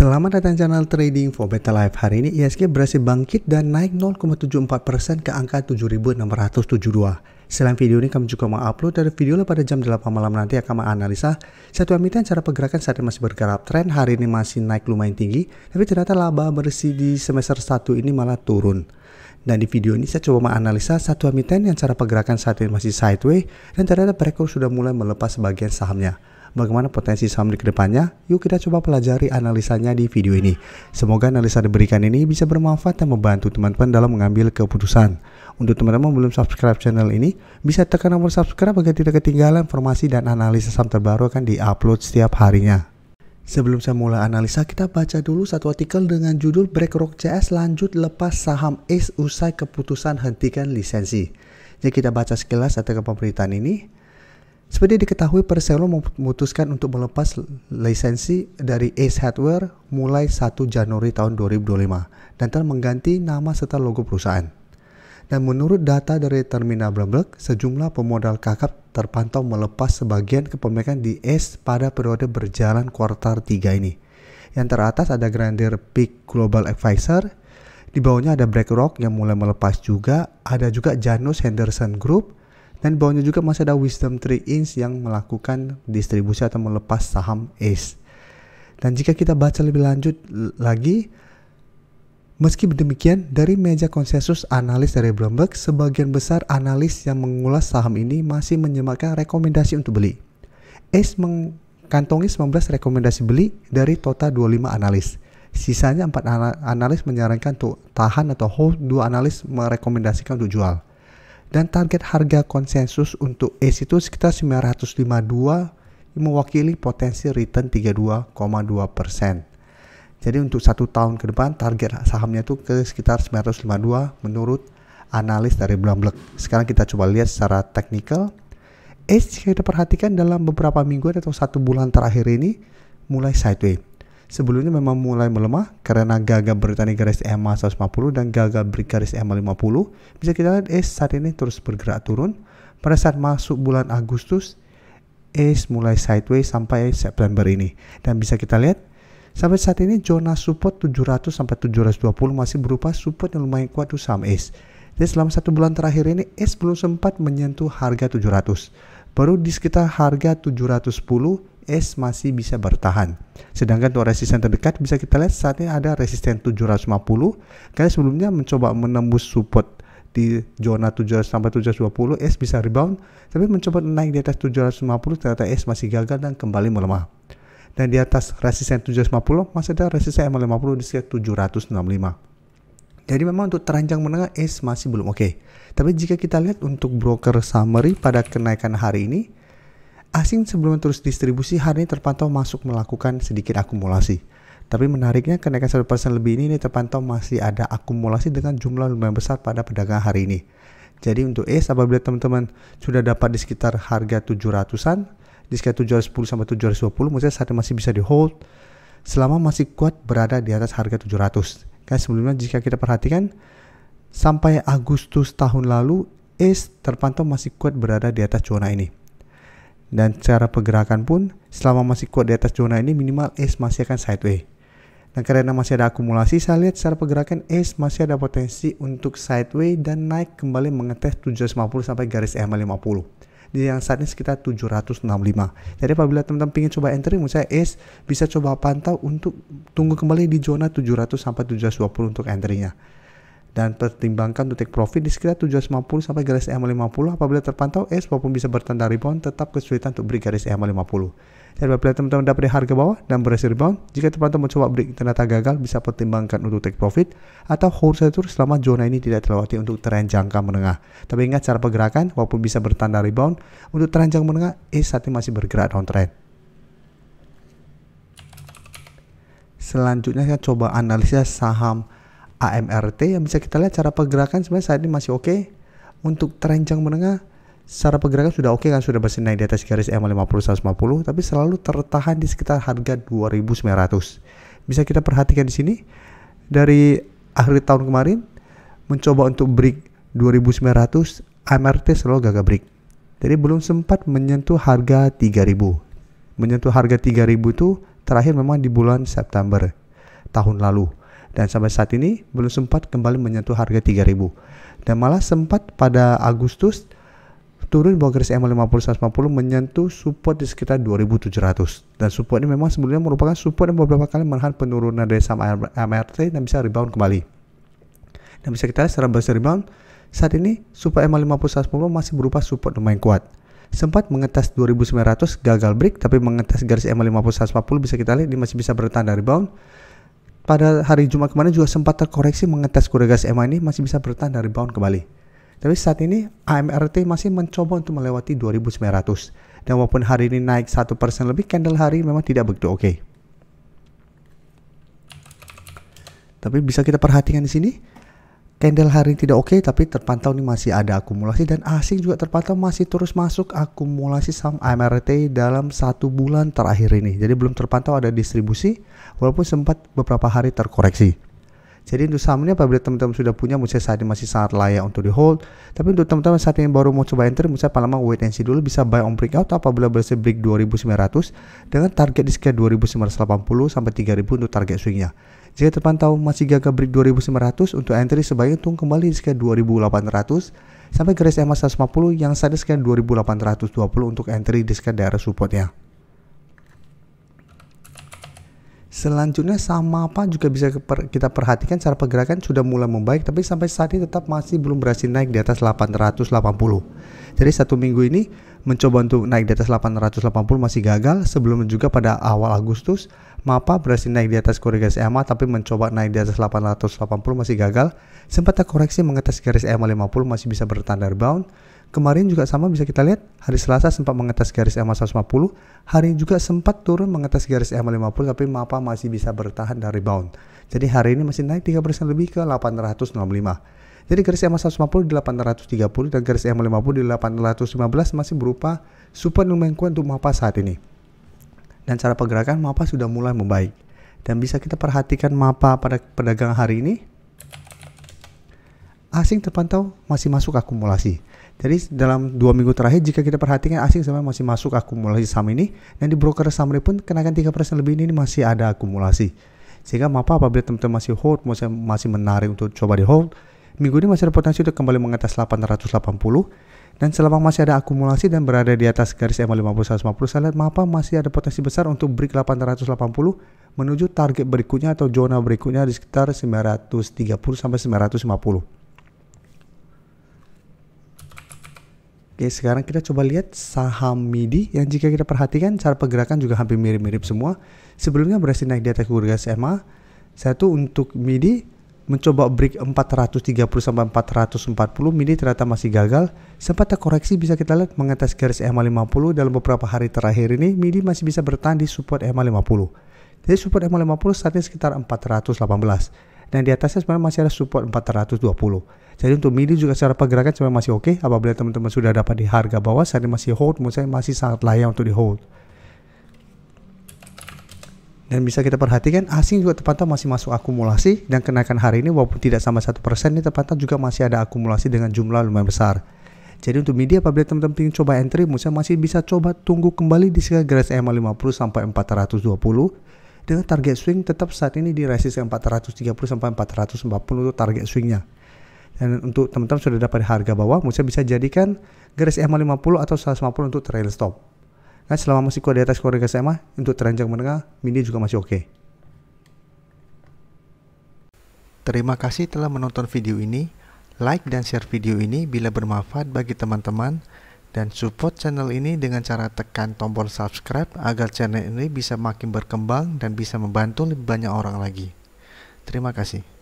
Selamat datang channel Trading for Better Life. Hari ini IHSG berhasil bangkit dan naik 0,74% ke angka 7.672. Selain video ini, kami juga mengupload dari video pada jam 8 malam nanti akan menganalisa satu emiten cara pergerakan saat ini masih bergerak tren. Hari ini masih naik lumayan tinggi, tapi ternyata laba bersih di semester 1 ini malah turun. Dan di video ini saya coba menganalisa satu emiten yang cara pergerakan saat ini masih sideways dan ternyata mereka sudah mulai melepas sebagian sahamnya. Bagaimana potensi saham di kedepannya? Yuk kita coba pelajari analisanya di video ini. Semoga analisa diberikan ini bisa bermanfaat dan membantu teman-teman dalam mengambil keputusan. Untuk teman-teman belum subscribe channel ini, bisa tekan tombol subscribe agar tidak ketinggalan informasi dan analisa saham terbaru akan diupload setiap harinya. Sebelum saya mulai analisa, kita baca dulu satu artikel dengan judul BlackRock CS lanjut lepas saham ACE usai keputusan hentikan lisensi. Jadi kita baca sekilas artikel pemberitaan ini. Seperti diketahui, Persero memutuskan untuk melepas lisensi dari ACE Hardware mulai 1 Januari tahun 2025 dan telah mengganti nama serta logo perusahaan. Dan menurut data dari terminal Bloomberg, sejumlah pemodal kakap terpantau melepas sebagian kepemilikan di ACE pada periode berjalan kuartal 3 ini. Yang teratas ada Grandeur Peak Global Advisor, di bawahnya ada BlackRock yang mulai melepas juga, ada juga Janus Henderson Group, dan bawahnya juga masih ada Wisdom Tree Inc. yang melakukan distribusi atau melepas saham ACE. Dan jika kita baca lebih lanjut lagi, meski demikian, dari meja konsensus analis dari Bloomberg, sebagian besar analis yang mengulas saham ini masih menyematkan rekomendasi untuk beli. ACE mengantongi 19 rekomendasi beli dari total 25 analis. Sisanya 4 analis menyarankan untuk tahan atau hold, 2 analis merekomendasikan untuk jual. Dan target harga konsensus untuk ACE itu sekitar 952, mewakili potensi return 32,2%. Jadi untuk 1 tahun ke depan target sahamnya itu ke sekitar 952 menurut analis dari Bloomberg. Sekarang kita coba lihat secara teknikal. ACE jika kita perhatikan dalam beberapa minggu atau 1 bulan terakhir ini mulai sideways. Sebelumnya memang mulai melemah karena gagal bertani garis EMA 150 dan gagal break garis EMA 50. Bisa kita lihat ACE saat ini terus bergerak turun. Pada saat masuk bulan Agustus, ACE mulai sideways sampai September ini. Dan bisa kita lihat sampai saat ini zona support 700 sampai 720 masih berupa support yang lumayan kuat untuk saham ACE. Jadi selama 1 bulan terakhir ini ACE belum sempat menyentuh harga 700. Baru di sekitar harga 710 ACE masih bisa bertahan. Sedangkan untuk resisten terdekat bisa kita lihat saat ini ada resisten 750 karena sebelumnya mencoba menembus support di zona 700 sampai 720, ACE bisa rebound, tapi mencoba naik di atas 750 ternyata ACE masih gagal dan kembali melemah. Dan di atas resisten 750 masih ada resisten M50 di sekitar 765. Jadi memang untuk teranjang menengah ACE masih belum oke. Tapi jika kita lihat untuk broker summary pada kenaikan hari ini, asing sebelum terus distribusi hari ini terpantau masuk melakukan sedikit akumulasi. Tapi menariknya kenaikan 1% lebih ini terpantau masih ada akumulasi dengan jumlah lumayan besar pada perdagangan hari ini. Jadi untuk ACE apabila teman-teman sudah dapat di sekitar harga 700-an, di sekitar 710 sampai 720, maksudnya saat ini masih bisa di hold selama masih kuat berada di atas harga 700. Karena sebelumnya jika kita perhatikan sampai Agustus tahun lalu ACE terpantau masih kuat berada di atas zona ini. Dan cara pergerakan pun selama masih kuat di atas zona ini minimal ACE masih akan sideways. Dan karena masih ada akumulasi, saya lihat secara pergerakan ACE masih ada potensi untuk sideways dan naik kembali mengetes 750 sampai garis EMA 50. Di yang saat ini sekitar 765. Jadi apabila teman-teman ingin coba entering, menurut saya ACE bisa coba pantau untuk tunggu kembali di zona 700 sampai 720 untuk enteringnya. Dan pertimbangkan untuk take profit di sekitar 750 sampai garis EMA 50. Apabila terpantau ACE walaupun bisa bertanda rebound, tetap kesulitan untuk break garis EMA 50. Jadi apabila teman-teman dapat di harga bawah dan berhasil rebound, jika terpantau mencoba break ternyata gagal, bisa pertimbangkan untuk take profit atau hold saja terus selama zona ini tidak terlewati untuk tren jangka menengah. Tapi ingat cara pergerakan walaupun bisa bertanda rebound, untuk tren jangka menengah ACE saat ini masih bergerak downtrend. Selanjutnya saya coba analisa saham AMRT yang bisa kita lihat cara pergerakan sebenarnya saat ini masih oke. Untuk tren jangka menengah secara pergerakan sudah oke kan, sudah berhasil naik di atas garis EMA 50 150, tapi selalu tertahan di sekitar harga 2.900. Bisa kita perhatikan di sini dari akhir tahun kemarin mencoba untuk break 2.900, AMRT selalu gagal break. Jadi belum sempat menyentuh harga 3.000. Menyentuh harga 3.000 itu terakhir memang di bulan September. tahun lalu. Dan sampai saat ini belum sempat kembali menyentuh harga 3.000. Dan malah sempat pada Agustus turun bawah garis EMA 50-150 menyentuh support di sekitar 2.700. Dan support ini memang sebelumnya merupakan support yang beberapa kali menahan penurunan dari saham AMRT dan bisa rebound kembali. Dan bisa kita lihat secara berhasil rebound, saat ini support EMA 50-150 masih berupa support lumayan kuat. Sempat mengetes 2.900, gagal break, tapi mengetes garis EMA 50-150 bisa kita lihat ini masih bisa bertahan dari rebound. Pada hari Jumat kemarin juga sempat terkoreksi mengetes garis EMA ini masih bisa bertahan dari rebound kembali. Tapi saat ini AMRT masih mencoba untuk melewati 2.900. Dan walaupun hari ini naik 1% lebih, candle hari memang tidak begitu oke. Tapi bisa kita perhatikan di sini, candle hari ini tidak oke, tapi terpantau ini masih ada akumulasi dan asing juga terpantau masih terus masuk akumulasi saham AMRT dalam 1 bulan terakhir ini. Jadi belum terpantau ada distribusi, walaupun sempat beberapa hari terkoreksi. Jadi untuk saham ini apabila teman-teman sudah punya, menurut saya saat ini masih sangat layak untuk di hold. Tapi untuk teman-teman saat ini baru mau coba enter, menurut saya paling lama wait and see dulu, bisa buy on breakout apabila berhasil break 2.900 dengan target di sekitar 2.980 sampai 3.000 untuk target swingnya. Jika terpantau masih gagal break 2.900, untuk entry sebaiknya tunggu kembali di sekitar 2.800 sampai garis EMA 150 yang saat ini sekitar 2.820 untuk entry di sekitar daerah supportnya. Selanjutnya saham MAPA juga bisa kita perhatikan cara pergerakan sudah mulai membaik, tapi sampai saat ini tetap masih belum berhasil naik di atas 880. Jadi 1 minggu ini mencoba untuk naik di atas 880 masih gagal. Sebelumnya juga pada awal Agustus MAPA berhasil naik di atas garis EMA tapi mencoba naik di atas 880 masih gagal. Sempat terkoreksi mengetes garis EMA 50 masih bisa bertahan rebound. Kemarin juga sama bisa kita lihat, hari Selasa sempat mengetes garis EMA 150, hari ini juga sempat turun mengetes garis EMA 50, tapi MAPA masih bisa bertahan dari rebound. Jadi hari ini masih naik 3% lebih ke 865. Jadi garis EMA 150 di 830 dan garis EMA 50 di 815 masih berupa support lumayan kuat untuk MAPA saat ini. Dan cara pergerakan MAPA sudah mulai membaik. Dan bisa kita perhatikan MAPA pada perdagangan hari ini, asing terpantau masih masuk akumulasi. Jadi dalam 2 minggu terakhir jika kita perhatikan asing sebenarnya masih masuk akumulasi saham ini, dan di broker summary pun kenaikan 3% lebih ini masih ada akumulasi. Sehingga MAPA apabila teman-teman masih hold, masih menarik untuk coba di hold, minggu ini masih ada potensi untuk kembali mengetes 880, dan selama masih ada akumulasi dan berada di atas garis EMA 50-150, saya lihat MAPA masih ada potensi besar untuk break 880 menuju target berikutnya atau zona berikutnya di sekitar 930 sampai 950. Oke, sekarang kita coba lihat saham MIDI yang jika kita perhatikan cara pergerakan juga hampir mirip-mirip semua. Sebelumnya berhasil naik di atas garis EMA. Satu untuk MIDI mencoba break 430 sampai 440, MIDI ternyata masih gagal. Sempat terkoreksi bisa kita lihat mengetes garis EMA 50 dalam beberapa hari terakhir ini, MIDI masih bisa bertahan di support EMA 50. Jadi support EMA 50 saat ini sekitar 418. Dan di atasnya sebenarnya masih ada support 420. Jadi untuk MIDI juga secara pergerakan sebenarnya masih oke. Apabila teman-teman sudah dapat di harga bawah, saat ini masih hold, menurut saya masih sangat layak untuk di hold. Dan bisa kita perhatikan asing juga terpantau masih masuk akumulasi, dan kenaikan hari ini walaupun tidak sama 1% ini terpantau juga masih ada akumulasi dengan jumlah lumayan besar. Jadi untuk MIDI apabila teman-teman ingin coba entry, menurut saya masih bisa coba tunggu kembali di sekitar garis EMA 50 sampai 420. Dengan target swing tetap saat ini di resisten 430 sampai 440 untuk target swingnya. Dan untuk teman-teman sudah dapat harga bawah, mungkin bisa jadikan garis EMA 50 atau 150 untuk trail stop. Nah, selama masih kuat di atas garis EMA, untuk tren jangka menengah, MIDI juga masih oke. Terima kasih telah menonton video ini. Like dan share video ini bila bermanfaat bagi teman-teman. Dan support channel ini dengan cara tekan tombol subscribe agar channel ini bisa makin berkembang dan bisa membantu lebih banyak orang lagi. Terima kasih.